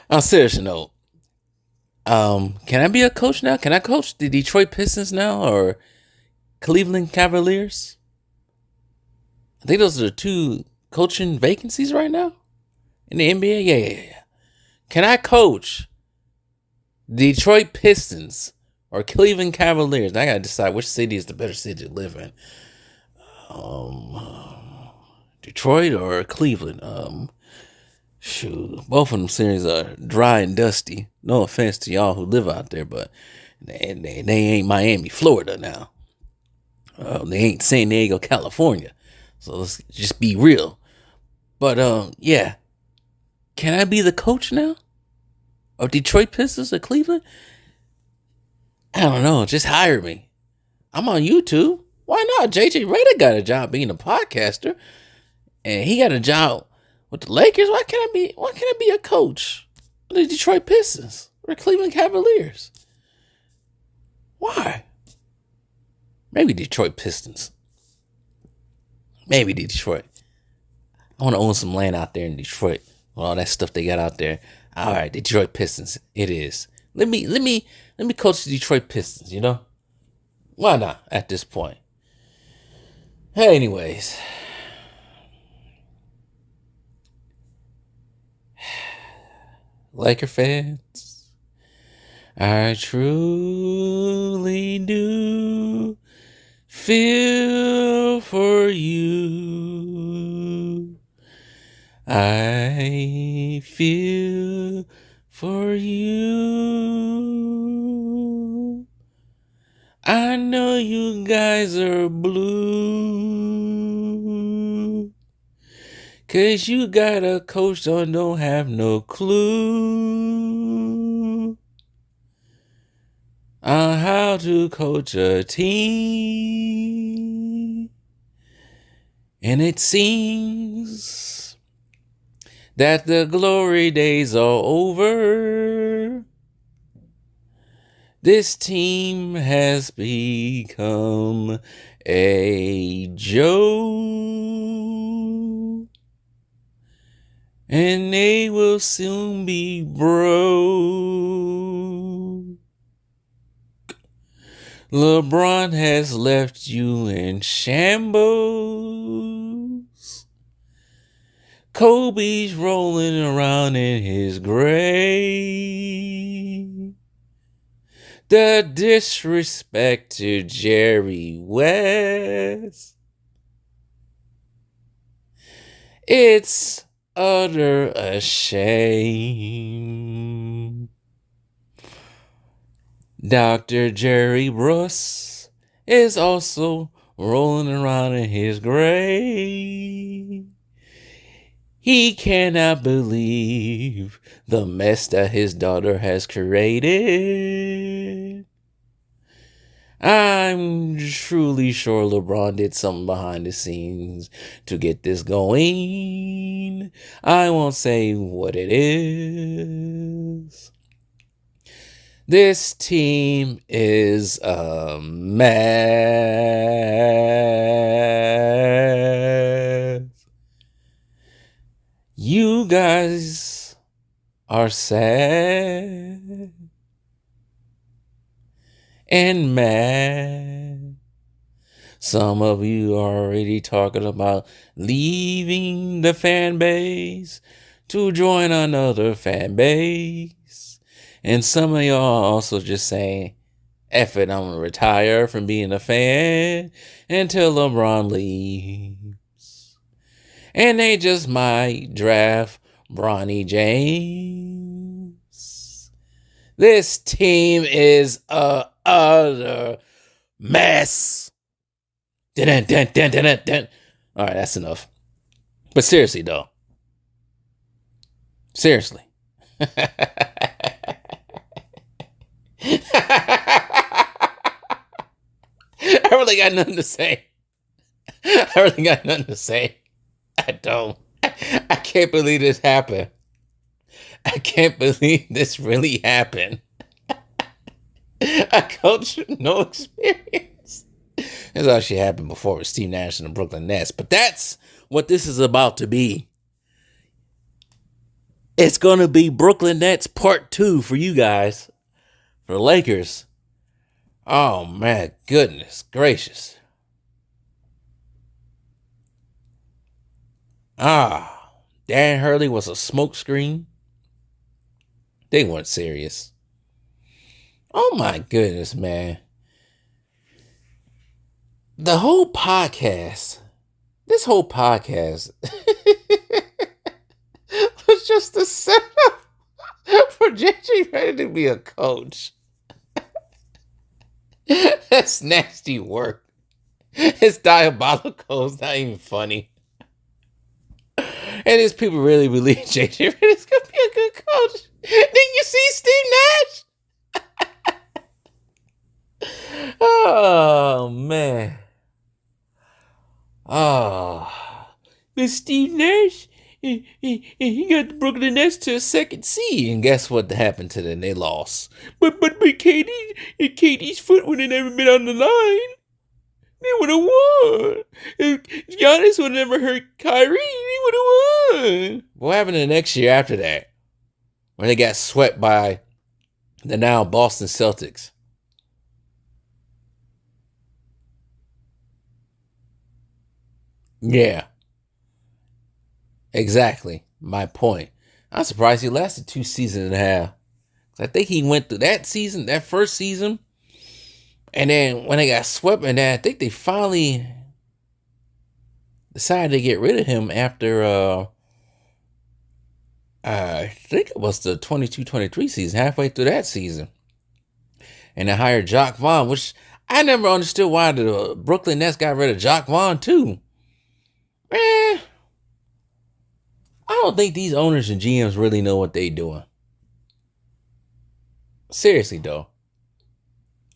On a serious note, can I be a coach now? Can I coach the Detroit Pistons now or Cleveland Cavaliers? I think those are the two coaching vacancies right now in the NBA. Yeah. Can I coach Detroit Pistons or Cleveland Cavaliers? I gotta decide which city is the better city to live in. Detroit or Cleveland? Shoot, both of them cities are dry and dusty. No offense to y'all who live out there, but they ain't Miami, Florida now. They ain't San Diego, California. So let's just be real. But yeah, can I be the coach now of Detroit Pistons or Cleveland? I don't know. Just hire me. I'm on YouTube. Why not? JJ Redick got a job being a podcaster, and he got a job with the Lakers. Why can't I be a coach of the Detroit Pistons or Cleveland Cavaliers? Why? Maybe Detroit Pistons. Maybe Detroit. I want to own some land out there in Detroit with all that stuff they got out there. All right, Detroit Pistons. It is. Let me coach the Detroit Pistons. You know, why not at this point? Hey, anyways. Laker fans, I truly do feel for you. I feel for you. I know you guys are blue, 'cause you got a coach that don't have no clue on how to coach a team. And it seems that the glory days are over. This team has become a joke, and they will soon be broke. LeBron has left you in shambles. Kobe's rolling around in his grave. The disrespect to Jerry West, it's utter a shame. Dr. Jerry Bruss is also rolling around in his grave. He cannot believe the mess that his daughter has created. I'm truly sure LeBron did something behind the scenes to get this going. I won't say what it is. This team is a mess. You guys are sad and mad. Some of you are already talking about leaving the fan base to join another fan base. And some of y'all are also just saying, F it, I'm going to retire from being a fan until LeBron leaves. And they just might draft Bronny James. This team is a utter mess. Dun, dun, dun, dun, dun, dun. All right, that's enough. But seriously, though. Seriously. I really got nothing to say. I don't. I can't believe this happened. I can't believe this really happened. A coach with no experience. That's actually happened before with Steve Nash and the Brooklyn Nets. But that's what this is about to be. It's going to be Brooklyn Nets Part 2 for you guys. For the Lakers. Oh, man. Goodness gracious. Dan Hurley was a smokescreen. They weren't serious. Oh, my goodness, man. The whole podcast, this whole podcast was just a setup for JJ Redick to be a coach. That's nasty work. It's diabolical. It's not even funny. And these people really believe JJ Redick's going to be a good coach. Didn't you see Steve Nash? Oh, man. But Steve Nash, he got the Brooklyn Nets to a second seed. And guess what happened to them? They lost. But KD's foot would have never been on the line. They would have won. If Giannis would have never hurt Kyrie, they would have won. What happened the next year after that? When they got swept by the now Boston Celtics. Yeah. Exactly. My point. I'm surprised he lasted 2 seasons and a half. I think he went through that season, that first season. And then when they got swept, and then I think they finally decided to get rid of him after, I think it was the 22-23 season, halfway through that season. And they hired Jacques Vaughn, which I never understood why the Brooklyn Nets got rid of Jacques Vaughn too. I don't think these owners and GMs really know what they're doing. Seriously, though.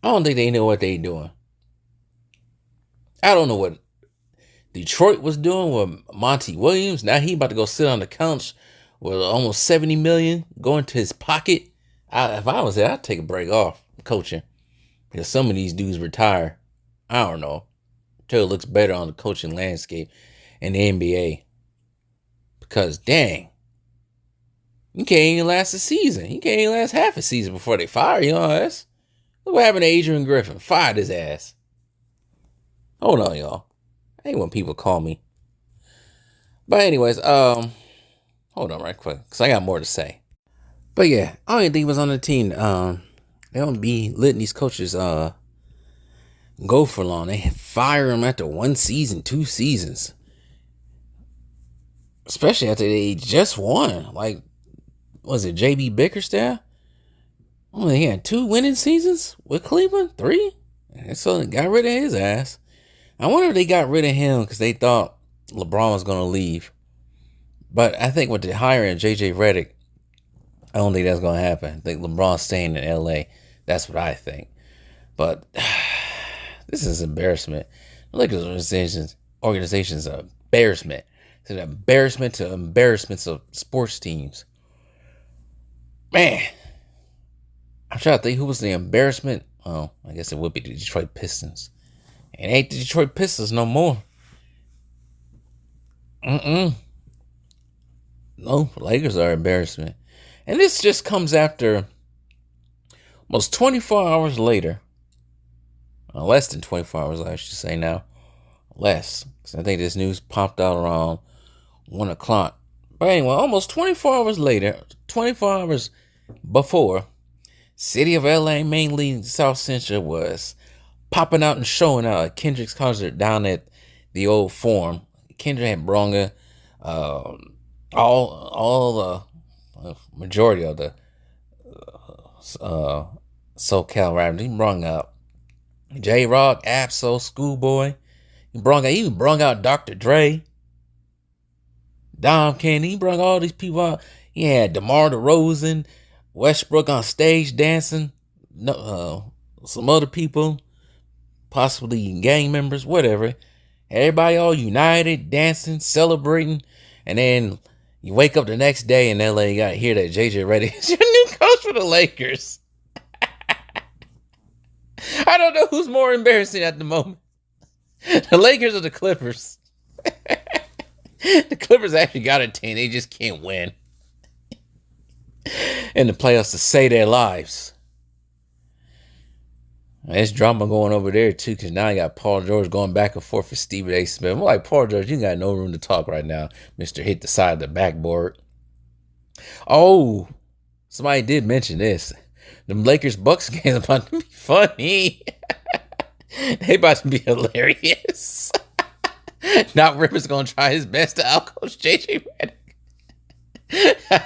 I don't think they know what they're doing. I don't know what Detroit was doing with Monty Williams. Now he about to go sit on the couch with almost $70 million going to his pocket. If I was there, I'd take a break off coaching. Because some of these dudes retire. I don't know. Until it looks better on the coaching landscape in the NBA. Because dang. You can't even last a season. You can't even last half a season before they fire you on us. Look what happened to Adrian Griffin. Fired his ass. Hold on, y'all. I hate when people call me. But anyways, hold on right quick. Because I got more to say. But yeah, I don't even think he was on the team. They don't be letting these coaches go for long. They fire them after 1 season, 2 seasons. Especially after they just won. Like, was it JB Bickerstaff? Oh, he had 2 winning seasons with Cleveland? 3? And so they got rid of his ass. I wonder if they got rid of him because they thought LeBron was going to leave. But I think with the hiring JJ Redick, I don't think that's going to happen. I think LeBron's staying in LA. That's what I think. But this is embarrassment. The Lakers organization's an embarrassment. It's an embarrassment to embarrassments of sports teams. Man. I'm trying to think who was the embarrassment. Oh, I guess it would be the Detroit Pistons. It ain't the Detroit Pistons no more. No, the Lakers are embarrassment. And this just comes after almost 24 hours later. Less than 24 hours, I should say now. Less. Because I think this news popped out around 1 o'clock. But anyway, almost 24 hours later, 24 hours before, City of LA, mainly South Central, was popping out and showing out at Kendrick's concert down at the old Forum. Kendrick had brung all the majority of the SoCal rappers. He brung out J-Rock, Absol, Schoolboy. He even brung out Dr. Dre, Dom Kennedy. He brung all these people out. He had DeMar DeRozan, Westbrook on stage dancing, some other people, possibly gang members, whatever. Everybody all united, dancing, celebrating, and then you wake up the next day in LA, you got to hear that JJ Redick is your new coach for the Lakers. I don't know who's more embarrassing at the moment. The Lakers or the Clippers? The Clippers actually got a team. They just can't win in the playoffs to save their lives. There's drama going over there, too, because now you got Paul George going back and forth for Stephen A. Smith. I'm like, Paul George, you got no room to talk right now, Mr. Hit the side of the backboard. Oh, somebody did mention this. The Lakers-Bucks game is about to be funny. They about to be hilarious. Doc Rivers going to try his best to outcoach J.J. Redick.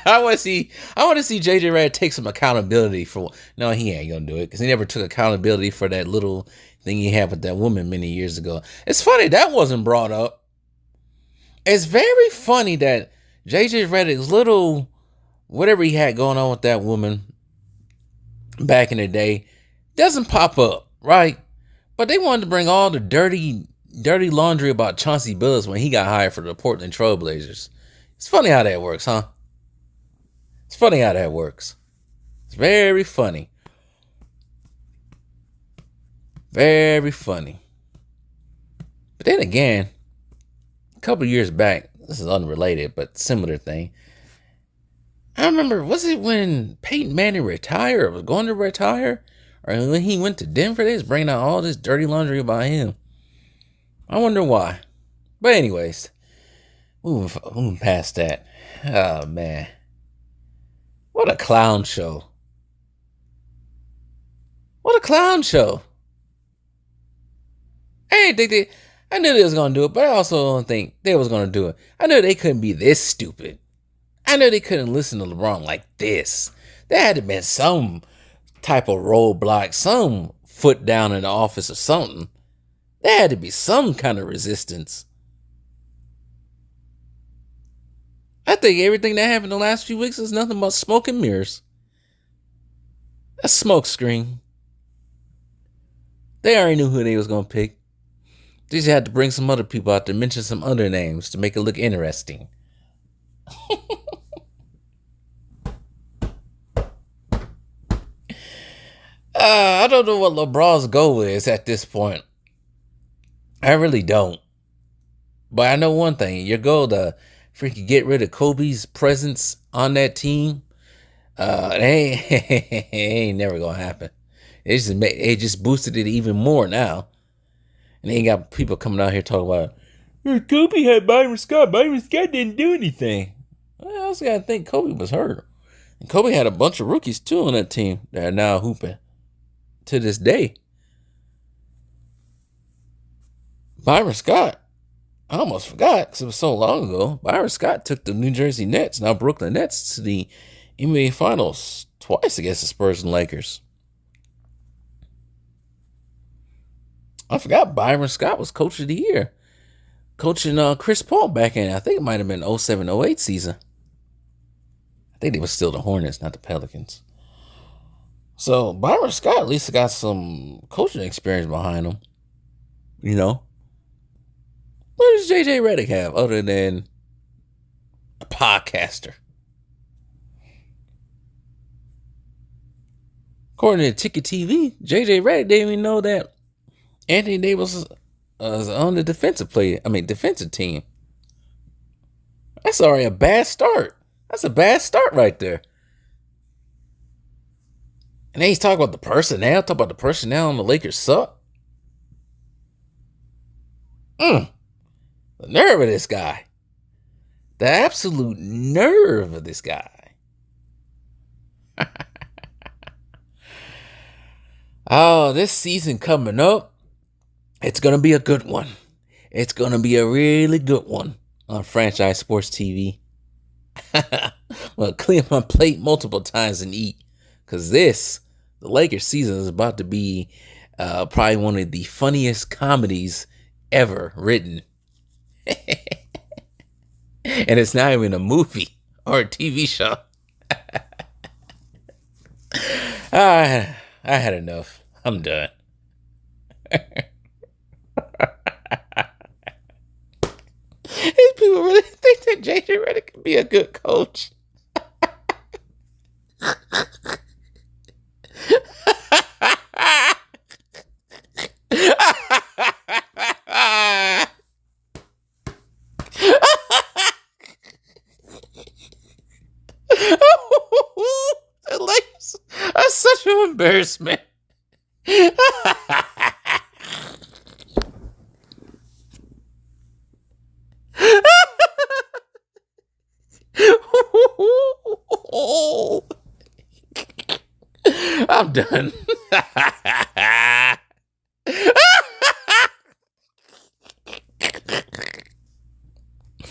I want to see JJ Redick take some accountability for. No, he ain't gonna do it because he never took accountability for that little thing he had with that woman many years ago. It's funny that wasn't brought up. It's very funny that JJ Redick's little whatever he had going on with that woman back in the day doesn't pop up, right? But they wanted to bring all the dirty laundry about Chauncey Billups when he got hired for the Portland Trailblazers. It's funny how that works, huh? It's funny how that works. It's very funny. Very funny. But then again, a couple of years back, this is unrelated, but similar thing. I remember, was it when Peyton Manning retired or was going to retire? Or when he went to Denver, they was bringing out all this dirty laundry about him. I wonder why. But anyways, moving past that. Oh, man. What a clown show. What a clown show. I knew they was going to do it, but I also don't think they was going to do it. I knew they couldn't be this stupid. I knew they couldn't listen to LeBron like this. There had to have been some type of roadblock, some foot down in the office or something. There had to be some kind of resistance. I think everything that happened the last few weeks is nothing but smoke and mirrors. A smoke screen. They already knew who they was going to pick. They just had to bring some other people out to mention some other names to make it look interesting. I don't know what LeBron's goal is at this point. I really don't. But I know one thing. Your goal to freaking get rid of Kobe's presence on that team, it ain't never going to happen. It just boosted it even more now. And they got people coming out here talking about, Kobe had Byron Scott. Byron Scott didn't do anything. Well, I also got to think Kobe was hurt. And Kobe had a bunch of rookies, too, on that team that are now hooping to this day. Byron Scott, I almost forgot because it was so long ago. Byron Scott took the New Jersey Nets, now Brooklyn Nets, to the NBA Finals twice against the Spurs and Lakers. I forgot Byron Scott was coach of the year. Coaching Chris Paul back in, I think it might have been 07-08 season. I think they were still the Hornets, not the Pelicans. So Byron Scott at least got some coaching experience behind him. You know? What does JJ Redick have other than a podcaster? According to Ticket TV, JJ Redick didn't even know that Anthony Davis was on the defensive team. That's already a bad start. That's a bad start right there. And then he's talking about the personnel. Talk about the personnel on the Lakers suck. The nerve of this guy. The absolute nerve of this guy. Oh, this season coming up, it's going to be a good one. It's going to be a really good one on Franchise Sports TV. Well, clean my plate multiple times and eat. Because the Lakers season is about to be probably one of the funniest comedies ever written. And it's not even a movie or a TV show. I had enough. I'm done. These people really think that JJ Redick can be a good coach. embarrassment. I'm done.